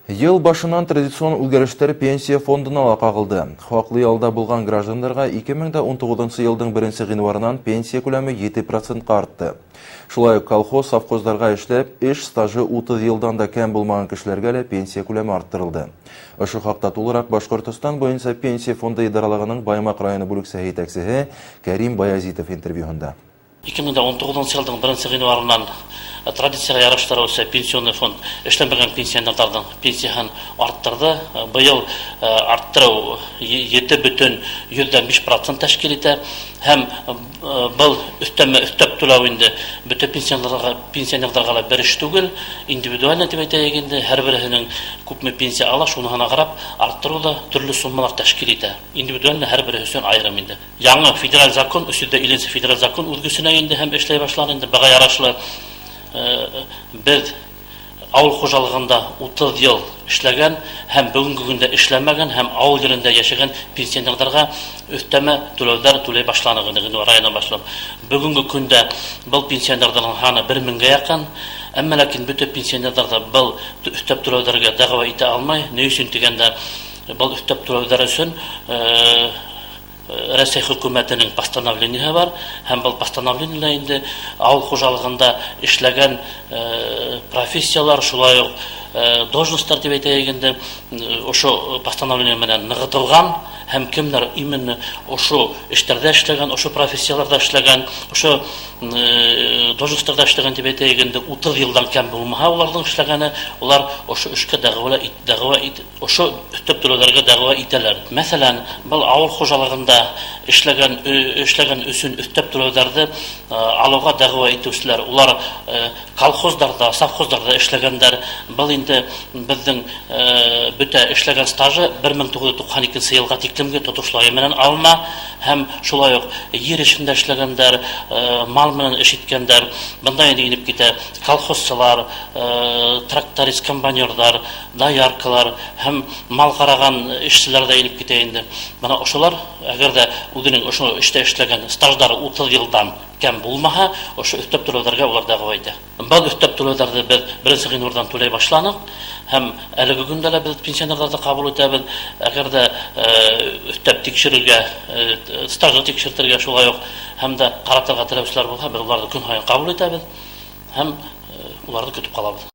Ел башынан традицион үлгәрештер пенсия фондына ла кагылды. Хаклы ялда булган граждандарга 2019 елдың 1 гыйнварынан пенсия күләме 7% артты. Шулай ук колхоз, совхоздарга эшләп, эш стажы 30 елдан да кәм булмаган кешеләргә лә пенсия күләме арттырылды. Ошо хакта тулырак Башкортстан буенча пенсия фонды идаралыгының Баймак районы бүлекчәсе җитәкчесе Кәрим Баязитов интервьюында. 2019 елдың 1 гыйнварынан традициягә яраштырылучы пенсионный фонд эшләмәгән пенсионерларның пенсиясын арттырды. Быел арттыру 7,5% тәшкил итә. Һәм был өстәп түләү инде бөтен пенсионерларга бер эш түгел, индивидуаль дип әйтәйек инде, һәрберсенең күпме пенсия ала, шуны карап арттыру да төрле суммалар тәшкил итә. Индивидуаль һәрбер өчен аерым инде. Яңа федераль закон, үсүдә иленсе федераль закон үзгәсенә инде һәм эшләй башлады инде. Бага ярашлы без авыл хуҗалыгында 30 ел эшләгән һәм бүгенге көндә эшләмәгән һәм авыл җирендә яшәгән пенсионерларга өстәмә түләүләр түләй башлаган районнан башлап. Бүгенге көндә был пенсионерларның саны 1000-гә якын. Әмма ләкин бөтен пенсионерларга был өстәп түләүләргә дәгъва итә алмай, ни өчен дигәндә был өстәп түләүләр өчен Россия хөкүмәтенең постановлениеһы бар, һәм бу постановлениелә инде авыл хуҗалыгында эшләгән профессиялар, шулай ук должностьлар дип әйтәйек инде, ошо постановление менән ныгытылган һәм кемнәр именно ошо эшләрдә эшләгән, ошо профессияларда эшләгән, ошо должностьларда эшләгән дип әйтәйек инде 30 елдан кем булмаһа уларның эшләгәне, улар ошо эшкә дәгъва ошо өстәп түләүләргә дәгъва итәләр. Мәсәлән, бу авыл хуҗалыгында эшләгән өчен өстәп түләүләрне алуга дәгъва итүчеләр, улар колхозларда, совхозларда эшләгәннәр. Бу инде безнең бөтә эшләгән стажы 1992 елга тиклемгә тотышлыгы менән алма, һәм шулай ук җир эшендә эшләгәннәр, мал менән эш иткәннәр, бында инде инеп китә колхозчылар, тракторист, комбайнерлар, дояркалар һәм мал караган эшчеләр дә инеп китә инде. Менә ошолар, әгәр дә үзенең ошо эштә эшләгән стаждары 30 елдан кем булмаһа, ошо өстәп түләүләргә улар дәгъва итә. Бу өстәп түләүләрне без 1 гыйнвардан түләй башладык һәм әлеге көндә дә без пенсионерларны кабул итәбез. Әгәр дә өстәп тикшерергә, стажны тикшертергә шулай ук һәм дә каратырга теләүчеләр булса, без уларны көн һайын кабул итәбез һәм уларны көтеп калабыз.